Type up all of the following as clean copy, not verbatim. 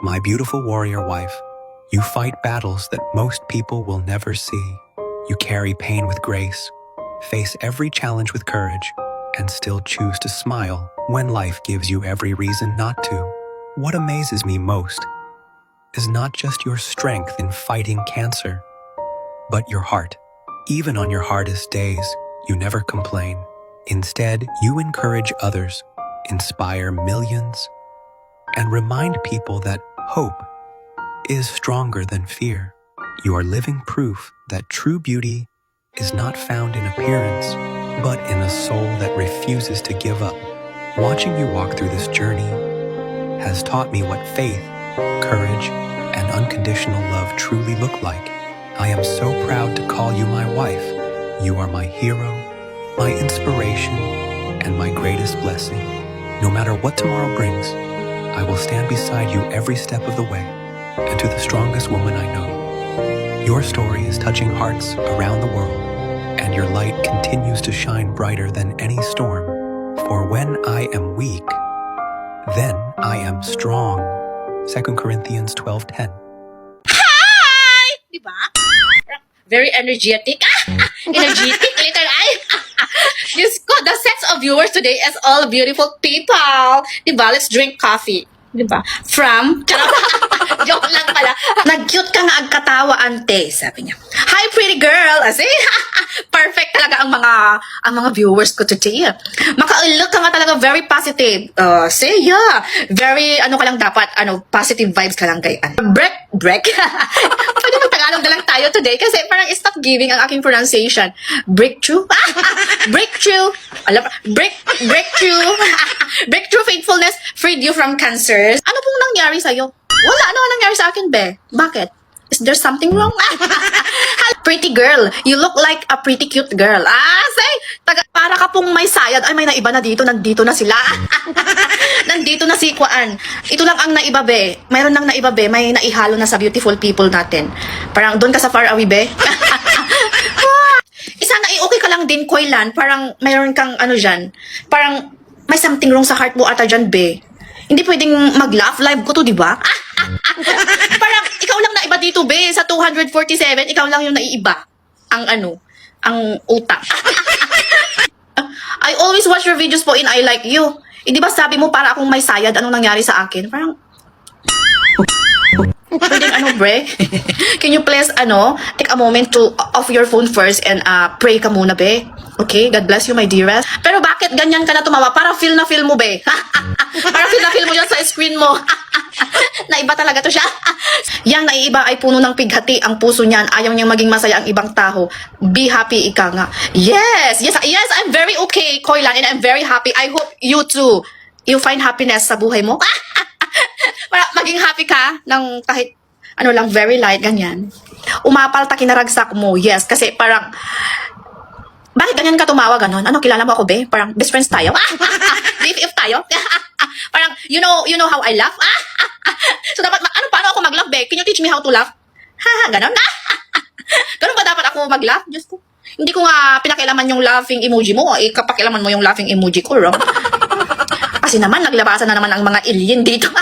My beautiful warrior wife, you fight battles that most people will never see. You carry pain with grace, face every challenge with courage, and still choose to smile when life gives you every reason not to. What amazes me most is not just your strength in fighting cancer, but your heart. Even on your hardest days, you never complain. Instead, you encourage others, inspire millions, and remind people that hope is stronger than fear. You are living proof that true beauty is not found in appearance, but in a soul that refuses to give up. Watching you walk through this journey has taught me what faith, courage, and unconditional love truly look like. I am so proud to call you my wife. You are my hero, my inspiration, and my greatest blessing. No matter what tomorrow brings, I will stand beside you every step of the way. And to the strongest woman I know, your story is touching hearts around the world, and your light continues to shine brighter than any storm. For when I am weak, then I am strong. 2 Corinthians 12:10. Hi! Di ba? Very energetic. Energetic. Later, Diyos ko, the sets of viewers today is all beautiful people. Di ba? Let's drink coffee. Di ba? From... Joke lang pala. Nag-cute ka nga agkatawa, ante. Sabi niya. Hi, pretty girl. As in, perfect talaga ang mga viewers ko today. Maka-look ka nga talaga very positive. Say, yeah. Very, ano ka lang dapat, positive vibes ka lang kay, break. Pwede mag-Tagalog na lang tayo today kasi parang stop giving ang aking pronunciation. Breakthrough? Breakthrough. Breakthrough. Breakthrough faithfulness freed you from cancers. Ano pong nangyari sa'yo? Wala. Ano nangyari sa akin, be? Bakit? Is there something wrong? Pretty girl. You look like a pretty cute girl. Say, para ka pong may sayad. Ay, may naiba na dito. Nandito na sila. Nandito na si Kuan. Ito lang ang naiba, be. Mayroon nang naiba, be. May naihalo na sa beautiful people natin. Parang doon ka sa far away, be. Isa na okay ka lang din, Koylan. Parang mayroon kang dyan. Parang may something wrong sa heart mo ata dyan, be. Hindi pwedeng mag-laugh live ko to, di ba? Parang ikaw lang naiba dito, be. Sa 247, ikaw lang yung naiiba. Ang utak. I always watch your videos po in I Like You. Di ba sabi mo para akong may sayad, anong nangyari sa akin? Parang, pwedeng bre? Can you please, take a moment to off your phone first and pray ka muna, be? Okay? God bless you, my dearest. Pero bakit ganyan ka na tumawa? Para feel na feel mo, be. Para feel na feel mo yan sa screen mo. Naiba talaga to siya. Yang naiiba ay puno ng pighati ang puso niyan. Ayaw niyang maging masaya ang ibang tao. Be happy, ika nga. Yes, I'm very okay, Koylan, and I'm very happy. I hope you too. You find happiness sa buhay mo. Para maging happy ka ng kahit lang, very light, ganyan. Umapalta kinaragsak mo. Yes, kasi parang bakit ganyan ka tumawa, ganon? Kilala mo ako, be? Parang best friends tayo? BFF tayo? Parang, you know how I laugh? So, dapat, paano ako mag-laugh, be? Can you teach me how to laugh? Ganon? Ganon ba dapat ako mag-laugh? Diyos ko. Hindi ko nga pinakialaman yung laughing emoji mo. Kapakialaman mo yung laughing emoji ko, wrong? Kasi naman, naglabasan na naman ang mga alien dito.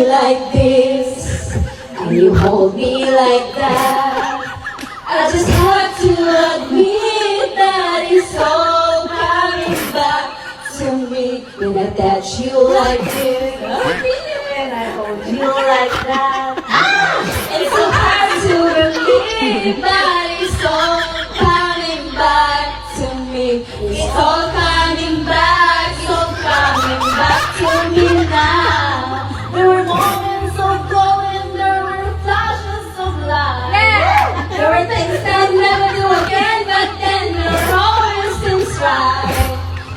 like this, and you hold me like that. I just have to admit that it's all coming back to me. When I touch you like this, and I hold you like that. It's so hard to believe that it's all coming back to me. It's all coming back to me now. There were moments of gold and there were flashes of light. There were things that I'd never do again, but then you're always seems right.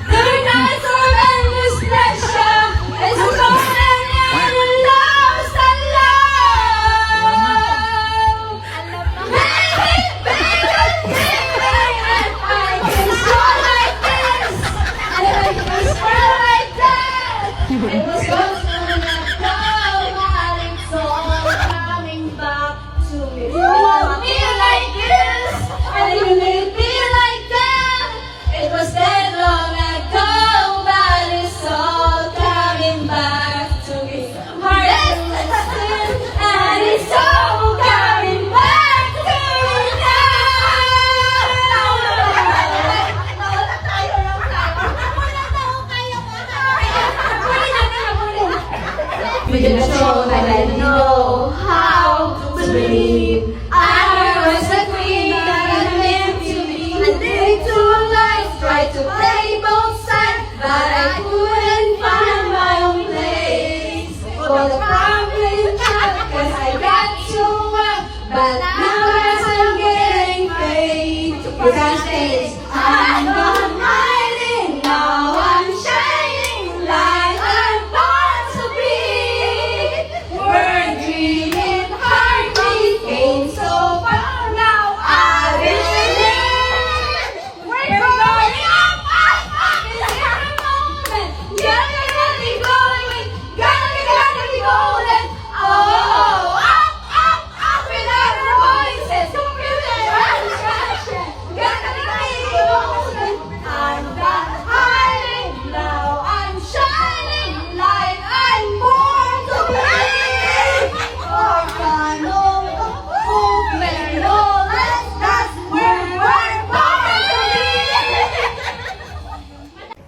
There were nights of endless pleasure, and so golden and you lost and love. Baby, baby, baby, I can soar like this, and I can swirl like that. It was just when I go, but it's all coming back to me. You want me like this, and you need me like that. It was that long ago, but it's all coming back to me. Heart is listening, and it's all coming back to me now. We didn't show that I know how to believe. I was a queen that I meant to be. I lived two lives, tried to play both sides, but I couldn't find my own place. For the problem cause I got to work, but now as I'm getting paid, you can't stay. I'm not hiding, now I'm shining like I'm born to be. We're dreaming, heartbeat came so far, now I believe. We're going up, up, up, it's every moment. Gotta be going, gotta be golden. Oh, up, up, up with our voices, computer distraction. Gotta be golden. I'm not hiding, now I'm shining like I'm born to be. Organo, Fugmero, that's where we're born to be.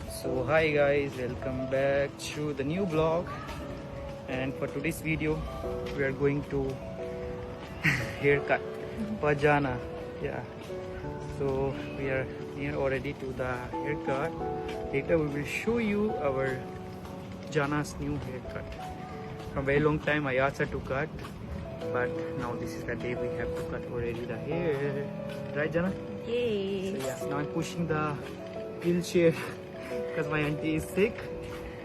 So hi guys, welcome back to the new vlog, and for today's video we are going to haircut Pajana. Yeah, so we are near already to the haircut. Later we will show you our Jana's new haircut. From very long time I asked her to cut, but now this is the day we have to cut already the hair, right Jana? Yay. So yeah, now I'm pushing the wheelchair because my auntie is sick.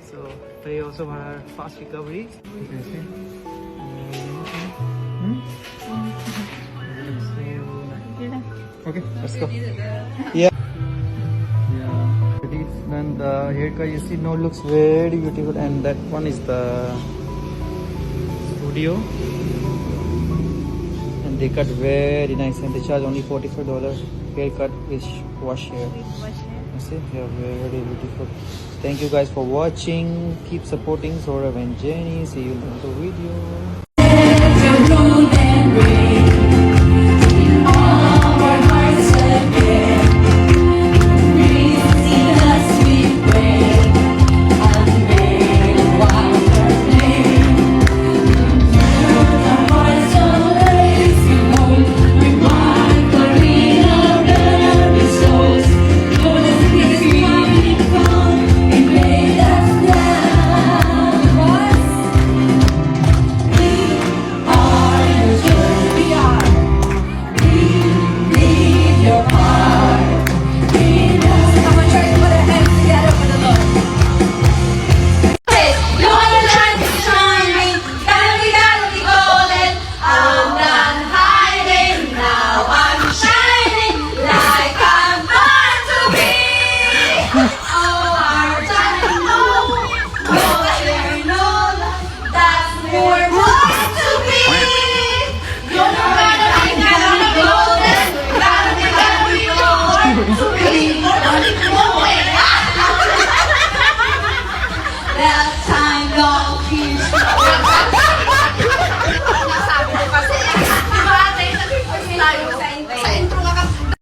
So pray also for her fast recovery. Okay, let's go. Yeah. Then the haircut you see now looks very beautiful, and that one is the studio. And they cut very nice, and they charge only $44 haircut with wash hair. You see, yeah, very beautiful. Thank you guys for watching. Keep supporting Saurav and Jenny. See you in another video. Your heart.